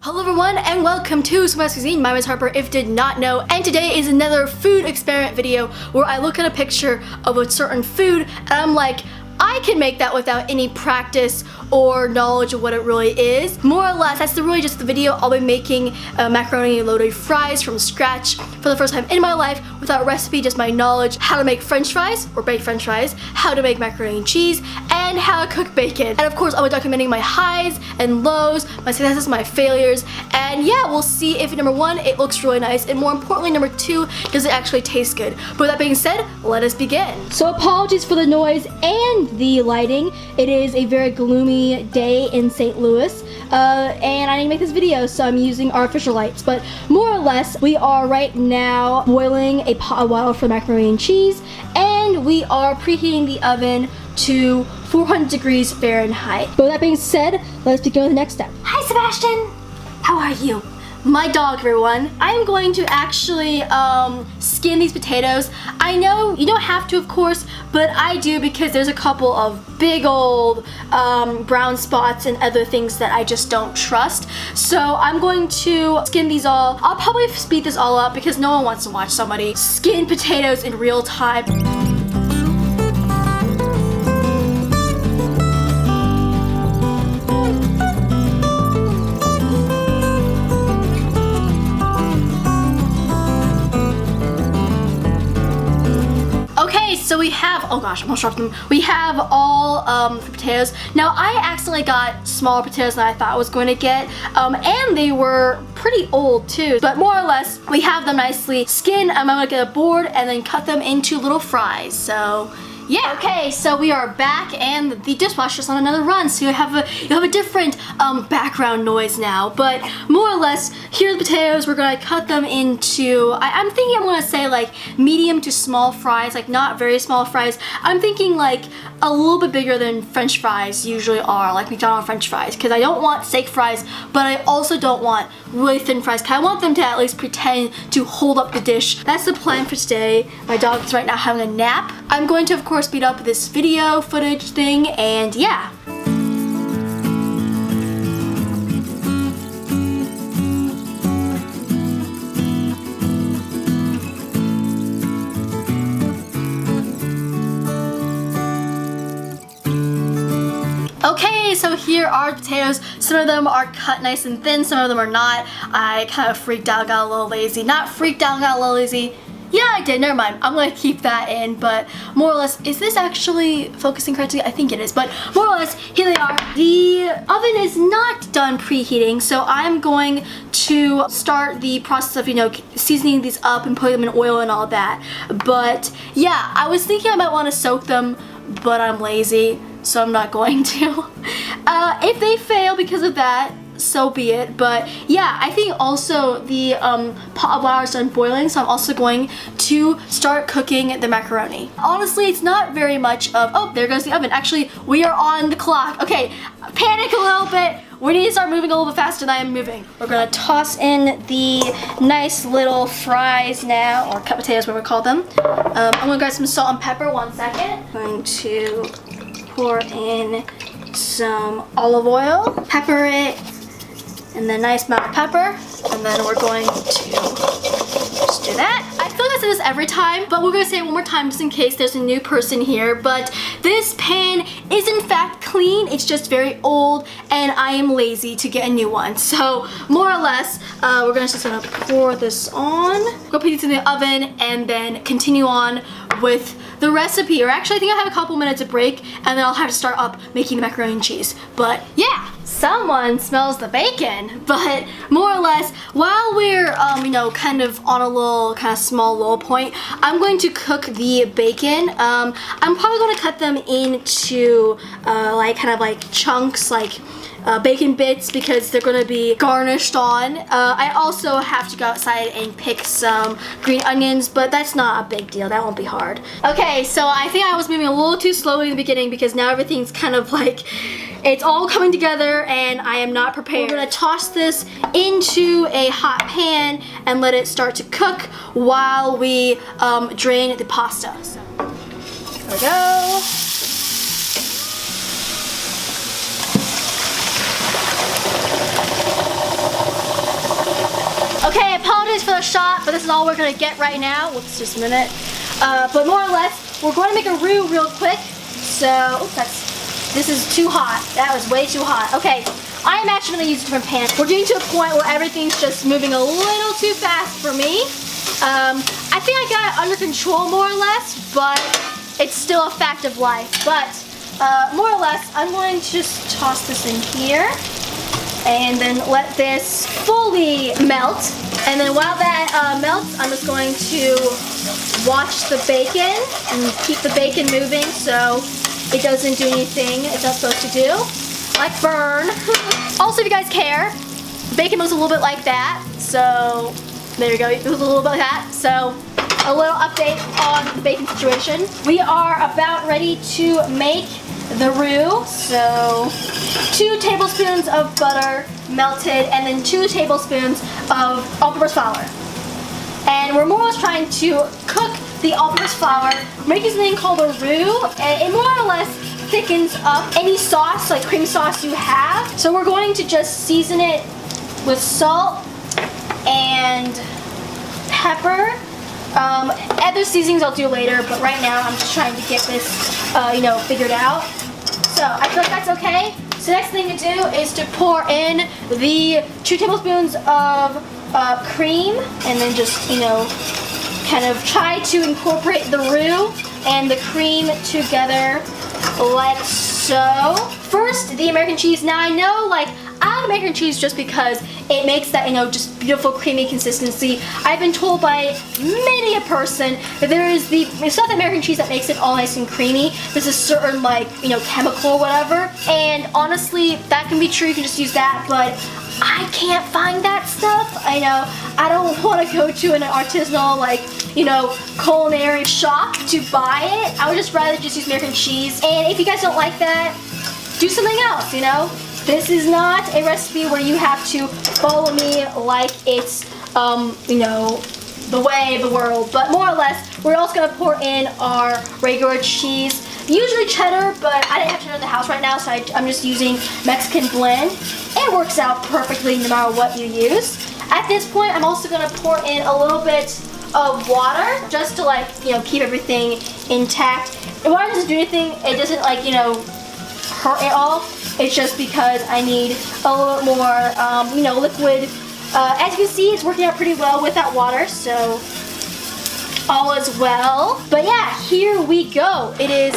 Hello everyone and welcome to Smash Cuisine. My name is Harper, if you did not know, and today is another food experiment video where I look at a picture of a certain food and I'm like, I can make that without any practice or knowledge of what it really is. More or less, that's really just the video. I'll be making macaroni and loaded fries from scratch for the first time in my life without a recipe, just my knowledge, how to make french fries or baked french fries, how to make macaroni and cheese, and how to cook bacon. And of course, I'll be documenting my highs and lows, my successes, my failures, and yeah, we'll see if number one, it looks really nice, and more importantly, number two, does it actually taste good. But with that being said, let us begin. So apologies for the noise and the lighting. It is a very gloomy day in St. Louis, and I need to make this video, so I'm using artificial lights. But more or less, we are right now boiling a pot of water for macaroni and cheese, and we are preheating the oven to 400 degrees Fahrenheit. But with that being said, let's begin with the next step. Hi Sebastian! How are you? My dog, everyone. I'm going to actually skin these potatoes. I know you don't have to, of course, but I do because there's a couple of big old brown spots and other things that I just don't trust. So I'm going to skin these all. I'll probably speed this all up because no one wants to watch somebody skin potatoes in real time. So we have, oh gosh, I'm gonna sharpen them. We have all the potatoes. Now I accidentally got smaller potatoes than I thought I was going to get, and they were pretty old too. But more or less, we have them nicely skinned. I'm gonna get a board and then cut them into little fries. So yeah. Okay, so we are back and the dishwasher's on another run, so you have a different background noise now. But more or less, here are the potatoes. We're gonna cut them into, I'm thinking I'm gonna say like medium to small fries, like not very small fries. I'm thinking like a little bit bigger than French fries usually are, like McDonald's French fries, because I don't want steak fries, but I also don't want really thin fries, because I want them to at least pretend to hold up the dish. That's the plan for today. My dog is right now having a nap. I'm going to, of course, speed up this video footage thing, and yeah. Okay, so here are the potatoes. Some of them are cut nice and thin, some of them are not. I kind of freaked out, got a little lazy. Not freaked out, got a little lazy. Yeah, I did, never mind. I'm gonna keep that in, but more or less, is this actually focusing correctly? I think it is, but more or less, here they are. The oven is not done preheating, so I'm going to start the process of, you know, seasoning these up and putting them in oil and all that. But yeah, I was thinking I might want to soak them, but I'm lazy, so I'm not going to. If they fail because of that, so be it. But yeah, I think also the pot of water is done boiling, so I'm also going to start cooking the macaroni. Honestly, it's not very much of, oh, there goes the oven. Actually, we are on the clock. Okay, panic a little bit. We need to start moving a little bit faster than I am moving. We're gonna toss in the nice little fries now, or cut potatoes, whatever we call them. I'm gonna grab some salt and pepper, 1 second. I'm going to pour in some olive oil, pepper it, and then nice amount of pepper, and then we're going to just do that. I feel like I say this every time, but we're gonna say it one more time just in case there's a new person here. But this pan is in fact clean, it's just very old, and I am lazy to get a new one. So more or less, we're just gonna pour this on. Go put these in the oven and then continue on with the recipe. Or actually, I think I have a couple minutes of break, and then I'll have to start up making the macaroni and cheese. But yeah. Someone smells the bacon, but more or less, while we're, you know, kind of on a little kind of small low point, I'm going to cook the bacon. I'm probably going to cut them into like kind of like chunks, like bacon bits, because they're going to be garnished on. I also have to go outside and pick some green onions, but that's not a big deal. That won't be hard. Okay, so I think I was moving a little too slowly in the beginning because now everything's kind of like, it's all coming together and I am not prepared. We're gonna toss this into a hot pan and let it start to cook while we drain the pasta. So, there we go. mayonnaise for the shot, but this is all we're gonna get right now. Whoops, just a minute. But more or less, we're going to make a roux real quick. So, oops, this is too hot. That was way too hot. Okay, I am actually gonna use a different pan. We're getting to a point where everything's just moving a little too fast for me. I think I got it under control more or less, but it's still a fact of life. But more or less, I'm going to just toss this in here and then let this fully melt. And then while that melts, I'm just going to watch the bacon and keep the bacon moving so it doesn't do anything it's not supposed to do, like burn. Also, if you guys care, bacon looks a little bit like that. So there you go, it looks a little bit like that. So a little update on the bacon situation. We are about ready to make the roux. So 2 tablespoons of butter melted and then 2 tablespoons of all-purpose flour. And we're more or less trying to cook the all-purpose flour, making something called a roux, and it more or less thickens up any sauce, like cream sauce you have. So we're going to just season it with salt and pepper. Other seasonings I'll do later, but right now I'm just trying to get this, figured out. So I feel like that's okay. So the next thing to do is to pour in the 2 tablespoons of cream, and then just, kind of try to incorporate the roux and the cream together like so. First, the American cheese. Now I know, I like American cheese just because it makes that, just beautiful creamy consistency. I've been told by many a person that it's not the American cheese that makes it all nice and creamy. There's a certain, chemical or whatever. And honestly, that can be true. You can just use that, but I can't find that stuff. I know I don't want to go to an artisanal, culinary shop to buy it. I would just rather just use American cheese. And if you guys don't like that, do something else, This is not a recipe where you have to follow me like it's, the way of the world. But more or less, we're also going to pour in our regular cheese. Usually cheddar, but I didn't have cheddar in the house right now, so I'm just using Mexican blend. It works out perfectly no matter what you use. At this point, I'm also going to pour in a little bit of water just to keep everything intact. And water doesn't do anything. It doesn't hurt at all. It's just because I need a little bit more, liquid. As you can see, it's working out pretty well with that water, so all is well. But yeah, here we go. It is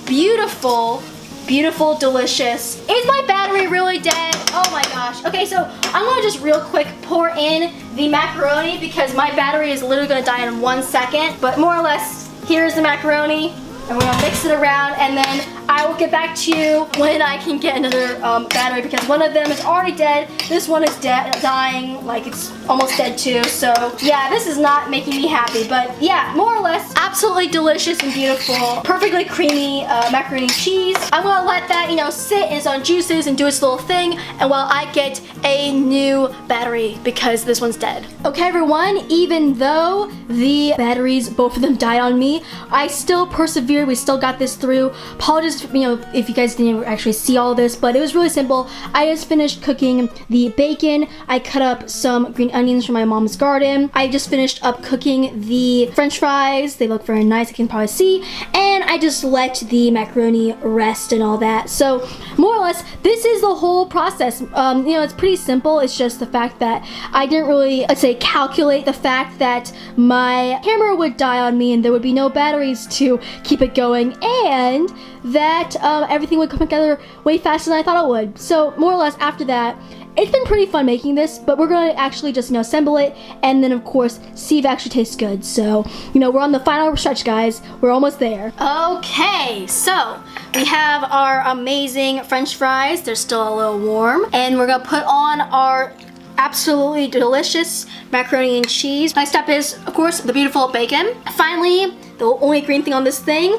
beautiful, beautiful, delicious. Is my battery really dead? Oh my gosh. Okay, so I'm gonna just real quick pour in the macaroni because my battery is literally gonna die in 1 second. But more or less, here's the macaroni. And we're gonna mix it around, and then I will get back to you when I can get another battery because one of them is already dead. This one is dying, it's almost dead too. So yeah, this is not making me happy, but yeah, more or less, absolutely delicious and beautiful, perfectly creamy macaroni and cheese. I'm gonna let that, sit in its own juices and do its little thing, and while I get a new battery because this one's dead. Okay, everyone, even though the batteries, both of them died on me, I still persevered. We still got this through. Apologies, if you guys didn't actually see all this, but it was really simple. I just finished cooking the bacon. I cut up some green onions from my mom's garden. I just finished up cooking the French fries. They look very nice, I can probably see. And I just let the macaroni rest and all that. So more or less, this is the whole process. It's pretty simple. It's just the fact that I didn't really, let's say, calculate the fact that my camera would die on me and there would be no batteries to keep it going, and that everything would come together way faster than I thought it would. So more or less after that, it's been pretty fun making this, but we're going to actually just assemble it and then of course see if it actually tastes good. So we're on the final stretch, guys. We're almost there. Okay, so we have our amazing French fries. They're still a little warm, and we're gonna put on our absolutely delicious macaroni and cheese. Next step is, of course, the beautiful bacon. Finally, the only green thing on this thing,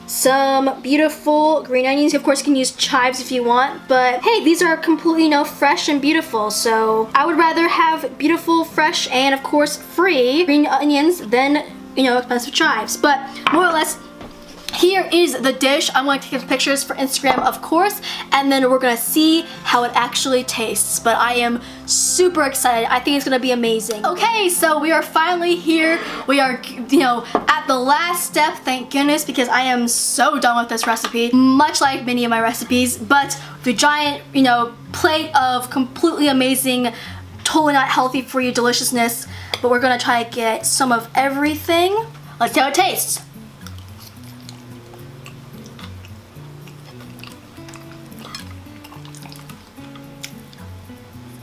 some beautiful green onions. Of course, you can use chives if you want, but hey, these are completely, fresh and beautiful. So I would rather have beautiful, fresh, and of course, free green onions than, expensive chives. But more or less, Here is the dish. I'm going to take some pictures for Instagram, of course, and then we're gonna see how it actually tastes. But I am super excited. I think it's gonna be amazing. Okay, so we are finally here. We are, at the last step, thank goodness, because I am so done with this recipe, much like many of my recipes. But the giant, plate of completely amazing, totally not healthy for you deliciousness. But we're gonna try to get some of everything. Let's see how it tastes.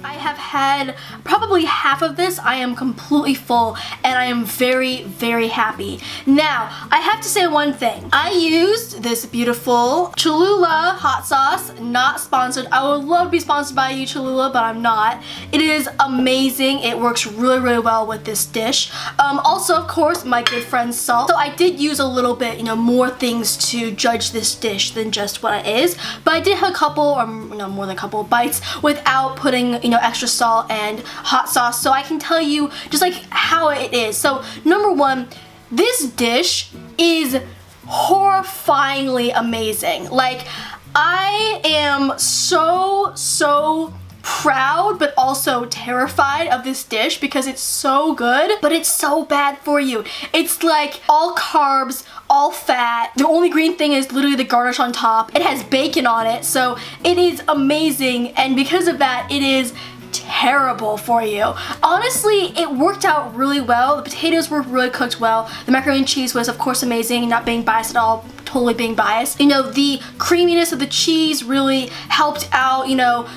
I have had probably half of this. I am completely full and I am very, very happy. Now, I have to say one thing. I used this beautiful Cholula hot sauce, not sponsored. I would love to be sponsored by you, Cholula, but I'm not. It is amazing. It works really, really well with this dish. Also, of course, my good friend salt. So I did use a little bit, more things to judge this dish than just what it is. But I did have a couple, or more than a couple bites without putting, extra salt and hot sauce, so I can tell you just like how it is. So number one, this dish is horrifyingly amazing. Like, I am so proud but also terrified of this dish because it's so good, but it's so bad for you. It's like all carbs, all fat. The only green thing is literally the garnish on top. It has bacon on it, so it is amazing, and because of that, it is terrible for you. Honestly, it worked out really well. The potatoes were really cooked well. The macaroni and cheese was, of course, amazing, not being biased at all. Totally being biased. The creaminess of the cheese really helped out,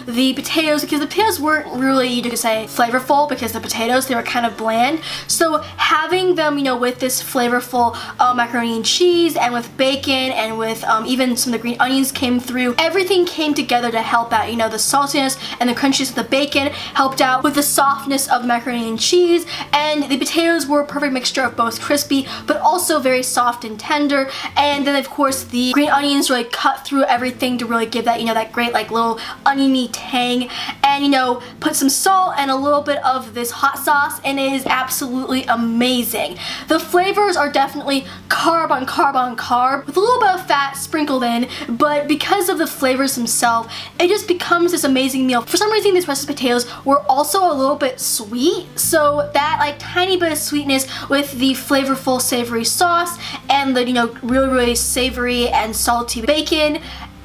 the potatoes, because the potatoes weren't really, you could say, flavorful because the potatoes, they were kind of bland. So having them, with this flavorful macaroni and cheese and with bacon and with even some of the green onions came through, everything came together to help out. The saltiness and the crunchiness of the bacon helped out with the softness of macaroni and cheese, and the potatoes were a perfect mixture of both crispy but also very soft and tender. And then of course the green onions really cut through everything to really give that, that great like little oniony tang, and put some salt and a little bit of this hot sauce, and it is absolutely amazing. The flavors are definitely carb on carb on carb with a little bit of fat sprinkled in, but because of the flavors themselves, it just becomes this amazing meal. For some reason, these russet potatoes were also a little bit sweet, so that like tiny bit of sweetness with the flavorful savory sauce and the really savory and salty bacon,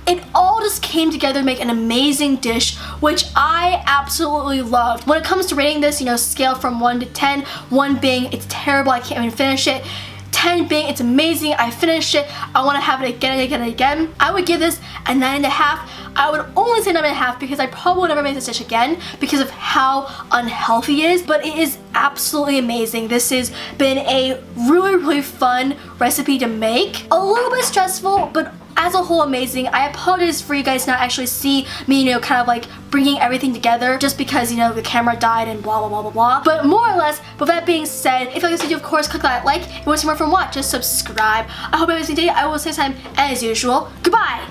it all just came together to make an amazing dish, which I absolutely loved. When it comes to rating this, scale from 1 to 10, 1 being it's terrible, I can't even finish it, 10 being it's amazing, I finished it, I want to have it again and again and again, I would give this a 9.5. I would only say 9.5 because I probably would never make this dish again because of how unhealthy it is, but it is absolutely amazing. This has been a really fun recipe to make. A little bit stressful, but as a whole amazing. I apologize for you guys not actually see me, kind of like bringing everything together just because, the camera died and blah, blah, blah, blah, blah. But more or less, with that being said, if you like this video, of course, click that like. If you want to see more from what, just subscribe. I hope you have a nice day. I will say time as usual. Goodbye!